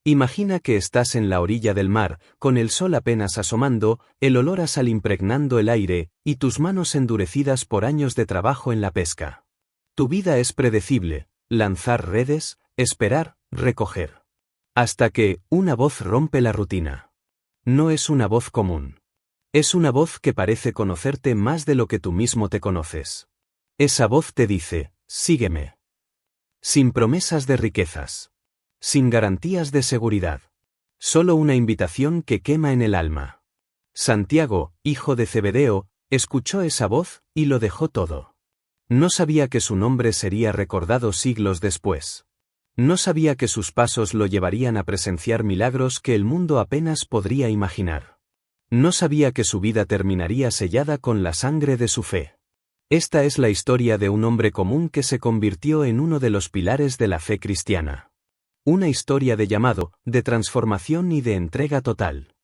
Imagina que estás en la orilla del mar, con el sol apenas asomando, el olor a sal impregnando el aire, y tus manos endurecidas por años de trabajo en la pesca. Tu vida es predecible: lanzar redes, esperar, recoger. Hasta que, una voz rompe la rutina. No es una voz común. Es una voz que parece conocerte más de lo que tú mismo te conoces. Esa voz te dice: sígueme. Sin promesas de riquezas. Sin garantías de seguridad. Solo una invitación que quema en el alma. Santiago, hijo de Zebedeo, escuchó esa voz, y lo dejó todo. No sabía que su nombre sería recordado siglos después. No sabía que sus pasos lo llevarían a presenciar milagros que el mundo apenas podría imaginar. No sabía que su vida terminaría sellada con la sangre de su fe. Esta es la historia de un hombre común que se convirtió en uno de los pilares de la fe cristiana. Una historia de llamado, de transformación y de entrega total.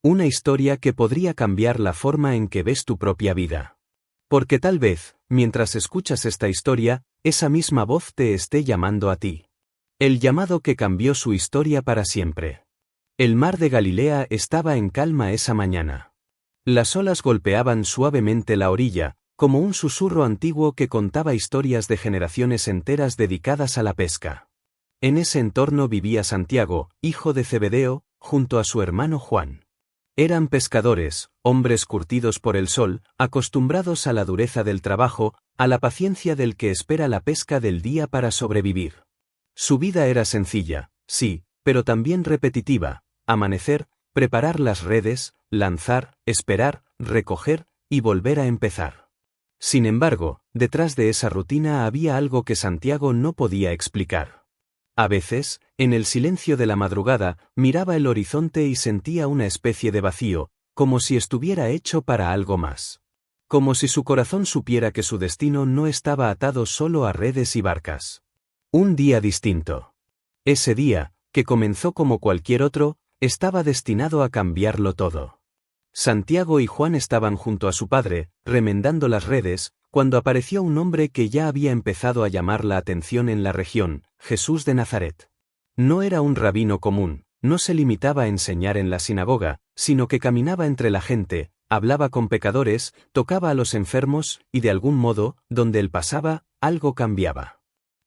Una historia que podría cambiar la forma en que ves tu propia vida. Porque tal vez, mientras escuchas esta historia, esa misma voz te esté llamando a ti. El llamado que cambió su historia para siempre. El mar de Galilea estaba en calma esa mañana. Las olas golpeaban suavemente la orilla, como un susurro antiguo que contaba historias de generaciones enteras dedicadas a la pesca. En ese entorno vivía Santiago, hijo de Zebedeo, junto a su hermano Juan. Eran pescadores, hombres curtidos por el sol, acostumbrados a la dureza del trabajo, a la paciencia del que espera la pesca del día para sobrevivir. Su vida era sencilla, sí, pero también repetitiva: amanecer, preparar las redes, lanzar, esperar, recoger, y volver a empezar. Sin embargo, detrás de esa rutina había algo que Santiago no podía explicar. A veces, en el silencio de la madrugada, miraba el horizonte y sentía una especie de vacío, como si estuviera hecho para algo más. Como si su corazón supiera que su destino no estaba atado solo a redes y barcas. Un día distinto. Ese día, que comenzó como cualquier otro, estaba destinado a cambiarlo todo. Santiago y Juan estaban junto a su padre, remendando las redes, cuando apareció un hombre que ya había empezado a llamar la atención en la región: Jesús de Nazaret. No era un rabino común, no se limitaba a enseñar en la sinagoga, sino que caminaba entre la gente, hablaba con pecadores, tocaba a los enfermos, y de algún modo, donde él pasaba, algo cambiaba.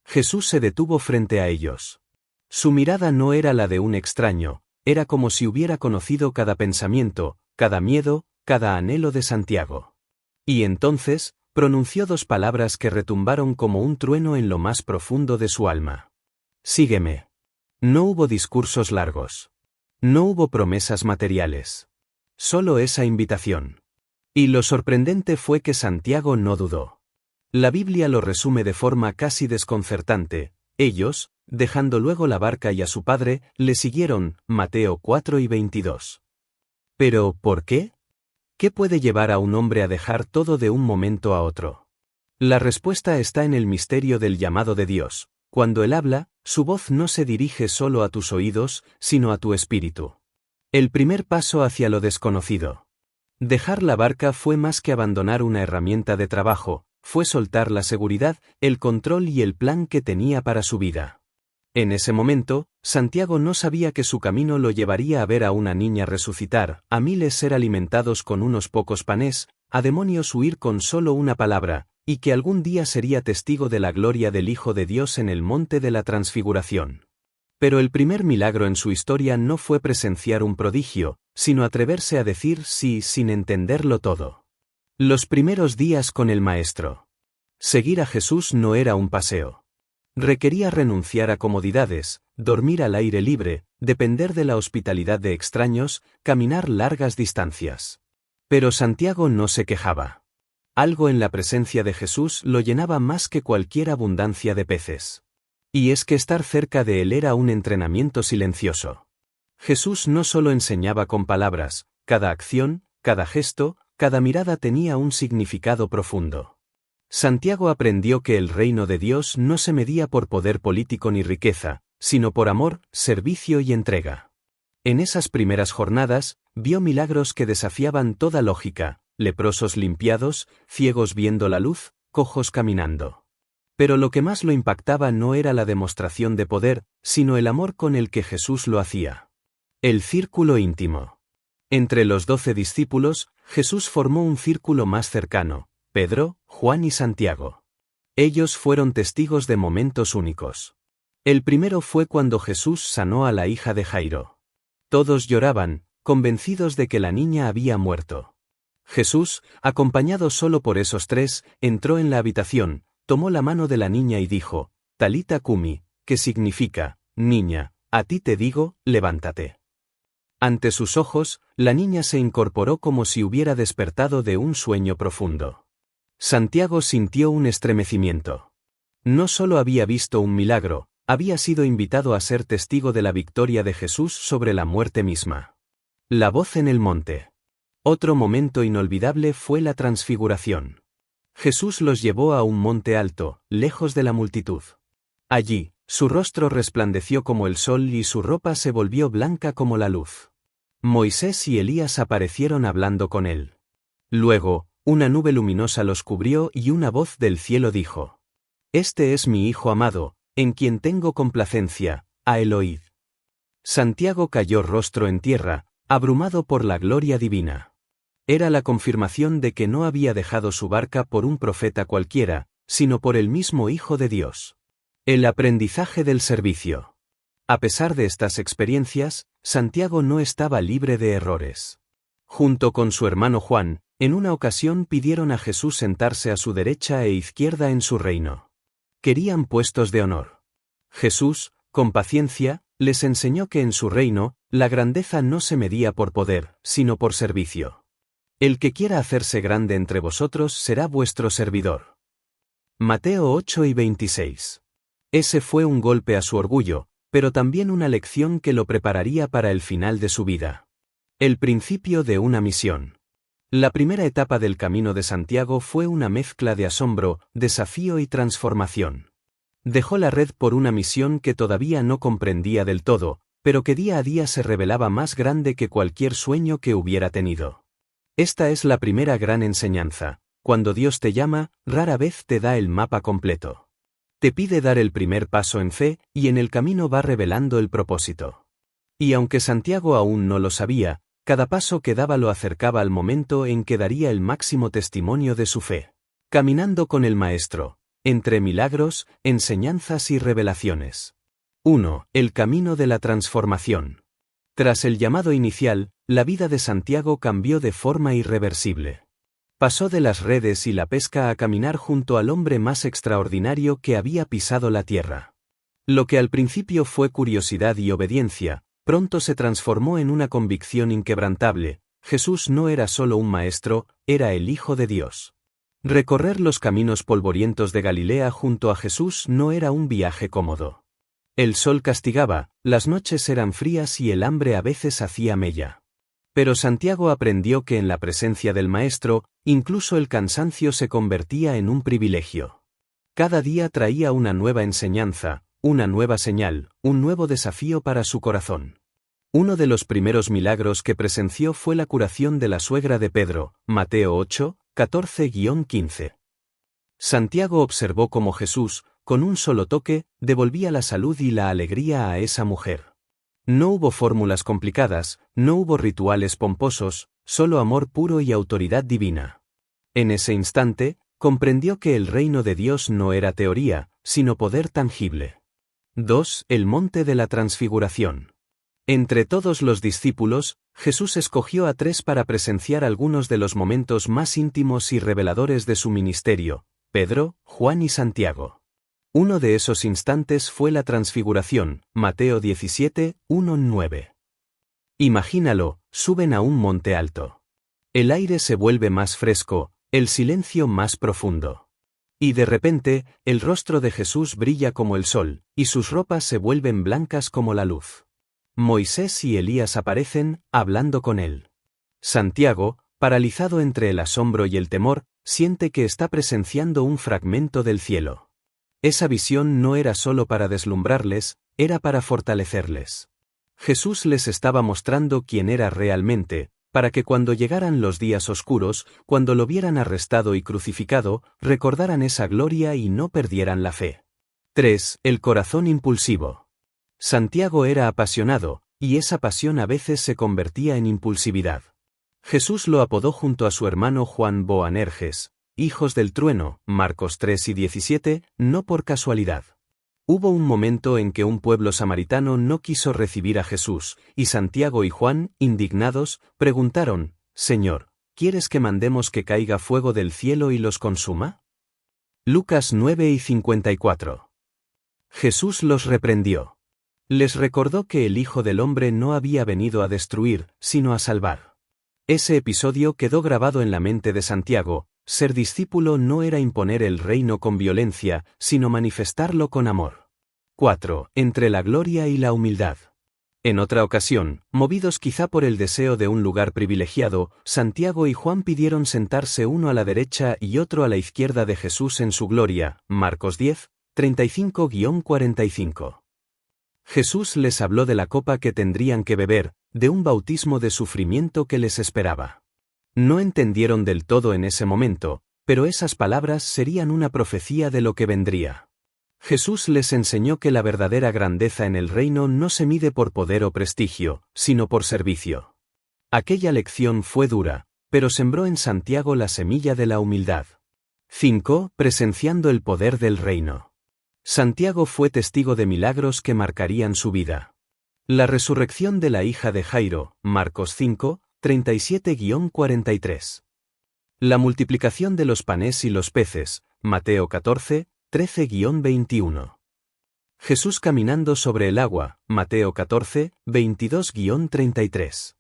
Jesús se detuvo frente a ellos. Su mirada no era la de un extraño, era como si hubiera conocido cada pensamiento, cada miedo, cada anhelo de Santiago. Y entonces, pronunció dos palabras que retumbaron como un trueno en lo más profundo de su alma. Sígueme. No hubo discursos largos. No hubo promesas materiales. Solo esa invitación. Y lo sorprendente fue que Santiago no dudó. La Biblia lo resume de forma casi desconcertante: ellos, dejando luego la barca y a su padre, le siguieron, Mateo 4:22. Pero, ¿por qué? ¿Qué puede llevar a un hombre a dejar todo de un momento a otro? La respuesta está en el misterio del llamado de Dios. Cuando Él habla, su voz no se dirige solo a tus oídos, sino a tu espíritu. El primer paso hacia lo desconocido. Dejar la barca fue más que abandonar una herramienta de trabajo, fue soltar la seguridad, el control y el plan que tenía para su vida. En ese momento, Santiago no sabía que su camino lo llevaría a ver a una niña resucitar, a miles ser alimentados con unos pocos panes, a demonios huir con solo una palabra, y que algún día sería testigo de la gloria del Hijo de Dios en el monte de la Transfiguración. Pero el primer milagro en su historia no fue presenciar un prodigio, sino atreverse a decir sí sin entenderlo todo. Los primeros días con el Maestro. Seguir a Jesús no era un paseo. Requería renunciar a comodidades, dormir al aire libre, depender de la hospitalidad de extraños, caminar largas distancias. Pero Santiago no se quejaba. Algo en la presencia de Jesús lo llenaba más que cualquier abundancia de peces. Y es que estar cerca de él era un entrenamiento silencioso. Jesús no solo enseñaba con palabras, cada acción, cada gesto, cada mirada tenía un significado profundo. Santiago aprendió que el reino de Dios no se medía por poder político ni riqueza, sino por amor, servicio y entrega. En esas primeras jornadas, vio milagros que desafiaban toda lógica: leprosos limpiados, ciegos viendo la luz, cojos caminando. Pero lo que más lo impactaba no era la demostración de poder, sino el amor con el que Jesús lo hacía. El círculo íntimo. Entre los 12 discípulos, Jesús formó un círculo más cercano: Pedro, Juan y Santiago. Ellos fueron testigos de momentos únicos. El primero fue cuando Jesús sanó a la hija de Jairo. Todos lloraban, convencidos de que la niña había muerto. Jesús, acompañado solo por esos tres, entró en la habitación, tomó la mano de la niña y dijo: Talita cumi, que significa: niña, a ti te digo, levántate. Ante sus ojos, la niña se incorporó como si hubiera despertado de un sueño profundo. Santiago sintió un estremecimiento. No solo había visto un milagro, había sido invitado a ser testigo de la victoria de Jesús sobre la muerte misma. La voz en el monte. Otro momento inolvidable fue la transfiguración. Jesús los llevó a un monte alto, lejos de la multitud. Allí, su rostro resplandeció como el sol y su ropa se volvió blanca como la luz. Moisés y Elías aparecieron hablando con él. Luego, una nube luminosa los cubrió y una voz del cielo dijo: Este es mi Hijo amado, en quien tengo complacencia, a él oíd. Santiago cayó rostro en tierra, abrumado por la gloria divina. Era la confirmación de que no había dejado su barca por un profeta cualquiera, sino por el mismo Hijo de Dios. El aprendizaje del servicio. A pesar de estas experiencias, Santiago no estaba libre de errores. Junto con su hermano Juan, en una ocasión pidieron a Jesús sentarse a su derecha e izquierda en su reino. Querían puestos de honor. Jesús, con paciencia, les enseñó que en su reino, la grandeza no se medía por poder, sino por servicio. El que quiera hacerse grande entre vosotros será vuestro servidor. Mateo 8 y 26. Ese fue un golpe a su orgullo, pero también una lección que lo prepararía para el final de su vida. El principio de una misión. La primera etapa del camino de Santiago fue una mezcla de asombro, desafío y transformación. Dejó la red por una misión que todavía no comprendía del todo, pero que día a día se revelaba más grande que cualquier sueño que hubiera tenido. Esta es la primera gran enseñanza: cuando Dios te llama, rara vez te da el mapa completo. Te pide dar el primer paso en fe, y en el camino va revelando el propósito. Y aunque Santiago aún no lo sabía, cada paso que daba lo acercaba al momento en que daría el máximo testimonio de su fe. Caminando con el Maestro, entre milagros, enseñanzas y revelaciones. 1. El camino de la transformación. Tras el llamado inicial, la vida de Santiago cambió de forma irreversible. Pasó de las redes y la pesca a caminar junto al hombre más extraordinario que había pisado la tierra. Lo que al principio fue curiosidad y obediencia, pronto se transformó en una convicción inquebrantable: Jesús no era solo un maestro, era el Hijo de Dios. Recorrer los caminos polvorientos de Galilea junto a Jesús no era un viaje cómodo. El sol castigaba, las noches eran frías y el hambre a veces hacía mella. Pero Santiago aprendió que en la presencia del Maestro, incluso el cansancio se convertía en un privilegio. Cada día traía una nueva enseñanza, una nueva señal, un nuevo desafío para su corazón. Uno de los primeros milagros que presenció fue la curación de la suegra de Pedro, Mateo 8, 14-15. Santiago observó cómo Jesús, con un solo toque, devolvía la salud y la alegría a esa mujer. No hubo fórmulas complicadas, no hubo rituales pomposos, solo amor puro y autoridad divina. En ese instante, comprendió que el reino de Dios no era teoría, sino poder tangible. 2. El monte de la transfiguración. Entre todos los discípulos, Jesús escogió a 3 para presenciar algunos de los momentos más íntimos y reveladores de su ministerio: Pedro, Juan y Santiago. Uno de esos instantes fue la transfiguración, Mateo 17, 1-9. Imagínalo: suben a un monte alto. El aire se vuelve más fresco, el silencio más profundo. Y de repente, el rostro de Jesús brilla como el sol, y sus ropas se vuelven blancas como la luz. Moisés y Elías aparecen, hablando con él. Santiago, paralizado entre el asombro y el temor, siente que está presenciando un fragmento del cielo. Esa visión no era solo para deslumbrarles, era para fortalecerles. Jesús les estaba mostrando quién era realmente, para que cuando llegaran los días oscuros, cuando lo vieran arrestado y crucificado, recordaran esa gloria y no perdieran la fe. 3. El corazón impulsivo. Santiago era apasionado, y esa pasión a veces se convertía en impulsividad. Jesús lo apodó junto a su hermano Juan Boanerges, hijos del trueno, Marcos 3 y 17, no por casualidad. Hubo un momento en que un pueblo samaritano no quiso recibir a Jesús, y Santiago y Juan, indignados, preguntaron, «Señor, ¿quieres que mandemos que caiga fuego del cielo y los consuma?» Lucas 9 y 54. Jesús los reprendió. Les recordó que el Hijo del Hombre no había venido a destruir, sino a salvar. Ese episodio quedó grabado en la mente de Santiago. Ser discípulo no era imponer el reino con violencia, sino manifestarlo con amor. 4. Entre la gloria y la humildad. En otra ocasión, movidos quizá por el deseo de un lugar privilegiado, Santiago y Juan pidieron sentarse uno a la derecha y otro a la izquierda de Jesús en su gloria, Marcos 10, 35-45. Jesús les habló de la copa que tendrían que beber, de un bautismo de sufrimiento que les esperaba. No entendieron del todo en ese momento, pero esas palabras serían una profecía de lo que vendría. Jesús les enseñó que la verdadera grandeza en el reino no se mide por poder o prestigio, sino por servicio. Aquella lección fue dura, pero sembró en Santiago la semilla de la humildad. 5. Presenciando el poder del reino. Santiago fue testigo de milagros que marcarían su vida. La resurrección de la hija de Jairo, Marcos 5, 37-43. La multiplicación de los panes y los peces, Mateo 14, 13-21. Jesús caminando sobre el agua, Mateo 14, 22-33.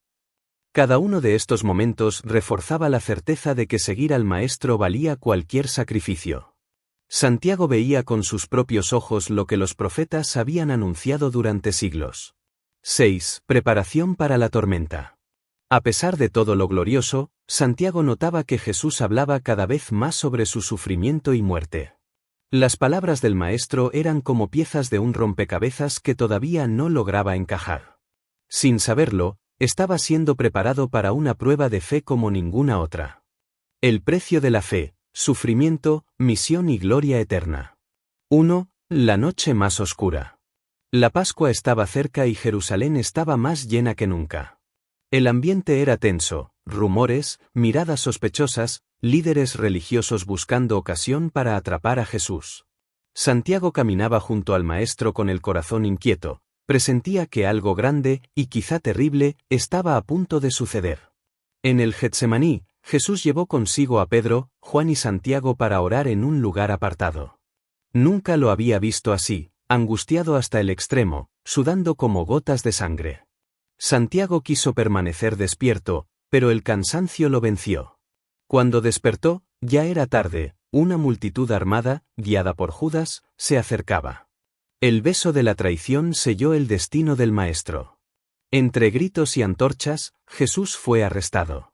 Cada uno de estos momentos reforzaba la certeza de que seguir al Maestro valía cualquier sacrificio. Santiago veía con sus propios ojos lo que los profetas habían anunciado durante siglos. 6. Preparación para la tormenta. A pesar de todo lo glorioso, Santiago notaba que Jesús hablaba cada vez más sobre su sufrimiento y muerte. Las palabras del Maestro eran como piezas de un rompecabezas que todavía no lograba encajar. Sin saberlo, estaba siendo preparado para una prueba de fe como ninguna otra. El precio de la fe, sufrimiento, misión y gloria eterna. 1. La noche más oscura. La Pascua estaba cerca y Jerusalén estaba más llena que nunca. El ambiente era tenso, rumores, miradas sospechosas, líderes religiosos buscando ocasión para atrapar a Jesús. Santiago caminaba junto al Maestro con el corazón inquieto, presentía que algo grande, y quizá terrible, estaba a punto de suceder. En el Getsemaní, Jesús llevó consigo a Pedro, Juan y Santiago para orar en un lugar apartado. Nunca lo había visto así, angustiado hasta el extremo, sudando como gotas de sangre. Santiago quiso permanecer despierto, pero el cansancio lo venció. Cuando despertó, ya era tarde, una multitud armada, guiada por Judas, se acercaba. El beso de la traición selló el destino del Maestro. Entre gritos y antorchas, Jesús fue arrestado.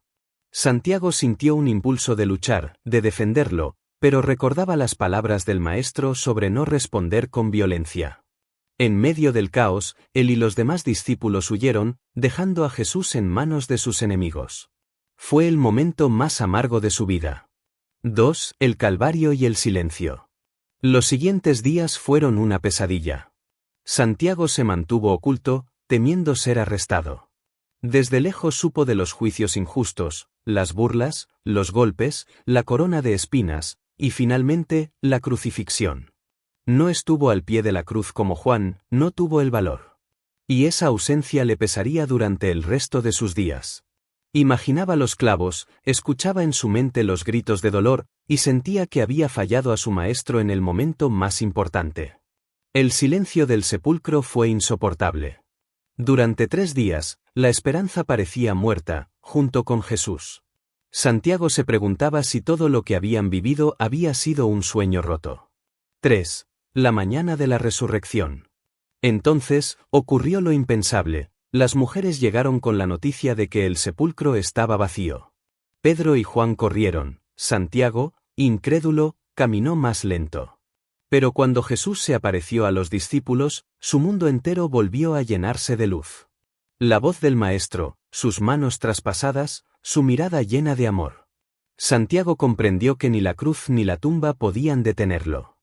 Santiago sintió un impulso de luchar, de defenderlo, pero recordaba las palabras del Maestro sobre no responder con violencia. En medio del caos, él y los demás discípulos huyeron, dejando a Jesús en manos de sus enemigos. Fue el momento más amargo de su vida. 2. El Calvario y el silencio. Los siguientes días fueron una pesadilla. Santiago se mantuvo oculto, temiendo ser arrestado. Desde lejos supo de los juicios injustos, las burlas, los golpes, la corona de espinas, y finalmente, la crucifixión. No estuvo al pie de la cruz como Juan, no tuvo el valor. Y esa ausencia le pesaría durante el resto de sus días. Imaginaba los clavos, escuchaba en su mente los gritos de dolor, y sentía que había fallado a su Maestro en el momento más importante. El silencio del sepulcro fue insoportable. Durante 3 días, la esperanza parecía muerta, junto con Jesús. Santiago se preguntaba si todo lo que habían vivido había sido un sueño roto. 3. La mañana de la resurrección. Entonces, ocurrió lo impensable. Las mujeres llegaron con la noticia de que el sepulcro estaba vacío. Pedro y Juan corrieron. Santiago, incrédulo, caminó más lento. Pero cuando Jesús se apareció a los discípulos, su mundo entero volvió a llenarse de luz. La voz del Maestro, sus manos traspasadas, su mirada llena de amor. Santiago comprendió que ni la cruz ni la tumba podían detenerlo.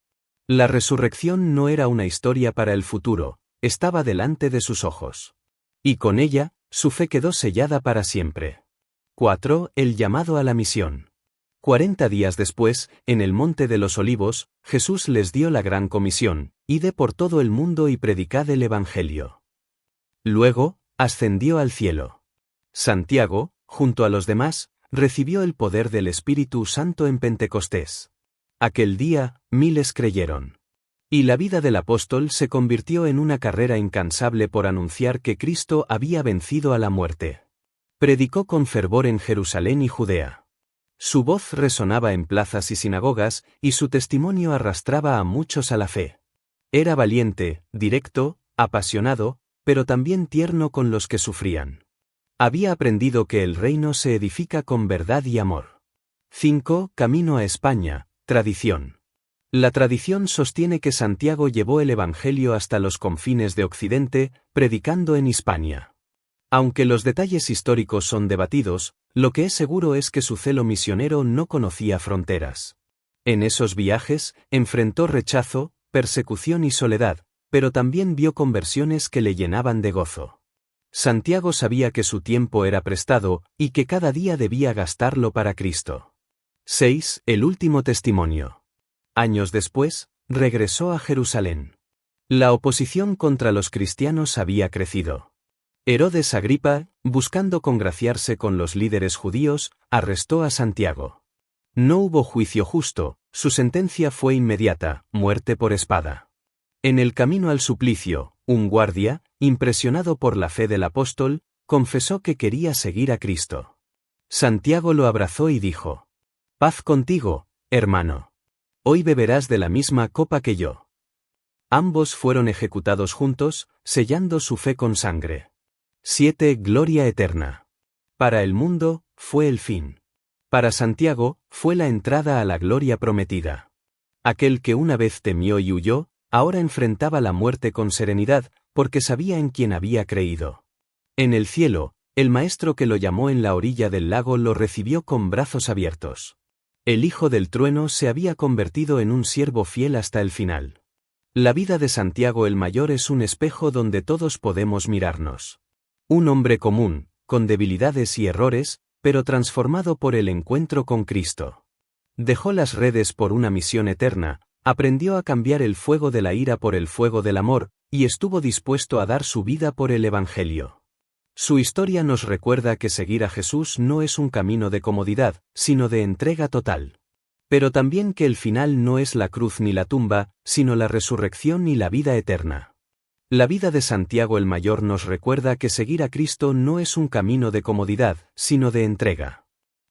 La resurrección no era una historia para el futuro, estaba delante de sus ojos. Y con ella, su fe quedó sellada para siempre. 4. El llamado a la misión. 40 días después, en el Monte de los Olivos, Jesús les dio la gran comisión: id por todo el mundo y predicad el Evangelio. Luego, ascendió al cielo. Santiago, junto a los demás, recibió el poder del Espíritu Santo en Pentecostés. Aquel día, miles creyeron. Y la vida del apóstol se convirtió en una carrera incansable por anunciar que Cristo había vencido a la muerte. Predicó con fervor en Jerusalén y Judea. Su voz resonaba en plazas y sinagogas, y su testimonio arrastraba a muchos a la fe. Era valiente, directo, apasionado, pero también tierno con los que sufrían. Había aprendido que el reino se edifica con verdad y amor. 5. Camino a España, tradición. La tradición sostiene que Santiago llevó el Evangelio hasta los confines de Occidente, predicando en Hispania. Aunque los detalles históricos son debatidos, lo que es seguro es que su celo misionero no conocía fronteras. En esos viajes, enfrentó rechazo, persecución y soledad, pero también vio conversiones que le llenaban de gozo. Santiago sabía que su tiempo era prestado, y que cada día debía gastarlo para Cristo. 6. El último testimonio. Años después, regresó a Jerusalén. La oposición contra los cristianos había crecido. Herodes Agripa, buscando congraciarse con los líderes judíos, arrestó a Santiago. No hubo juicio justo, su sentencia fue inmediata: muerte por espada. En el camino al suplicio, un guardia, impresionado por la fe del apóstol, confesó que quería seguir a Cristo. Santiago lo abrazó y dijo: «Paz contigo, hermano. Hoy beberás de la misma copa que yo». Ambos fueron ejecutados juntos, sellando su fe con sangre. 7. Gloria eterna. Para el mundo, fue el fin. Para Santiago, fue la entrada a la gloria prometida. Aquel que una vez temió y huyó, ahora enfrentaba la muerte con serenidad, porque sabía en quién había creído. En el cielo, el maestro que lo llamó en la orilla del lago lo recibió con brazos abiertos. El hijo del trueno se había convertido en un siervo fiel hasta el final. La vida de Santiago el Mayor es un espejo donde todos podemos mirarnos. Un hombre común, con debilidades y errores, pero transformado por el encuentro con Cristo. Dejó las redes por una misión eterna, aprendió a cambiar el fuego de la ira por el fuego del amor, y estuvo dispuesto a dar su vida por el Evangelio. Su historia nos recuerda que seguir a Jesús no es un camino de comodidad, sino de entrega total. Pero también que el final no es la cruz ni la tumba, sino la resurrección y la vida eterna. La vida de Santiago el Mayor nos recuerda que seguir a Cristo no es un camino de comodidad, sino de entrega.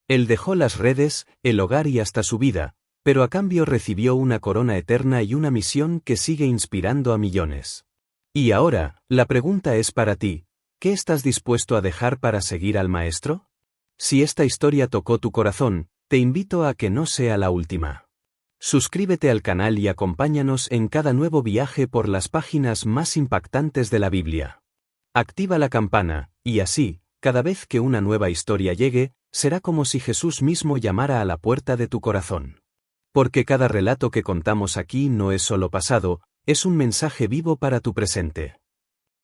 Él dejó las redes, el hogar y hasta su vida, pero a cambio recibió una corona eterna y una misión que sigue inspirando a millones. Y ahora, la pregunta es para ti: ¿qué estás dispuesto a dejar para seguir al Maestro? Si esta historia tocó tu corazón, te invito a que no sea la última. Suscríbete al canal y acompáñanos en cada nuevo viaje por las páginas más impactantes de la Biblia. Activa la campana, y así, cada vez que una nueva historia llegue, será como si Jesús mismo llamara a la puerta de tu corazón. Porque cada relato que contamos aquí no es solo pasado, es un mensaje vivo para tu presente.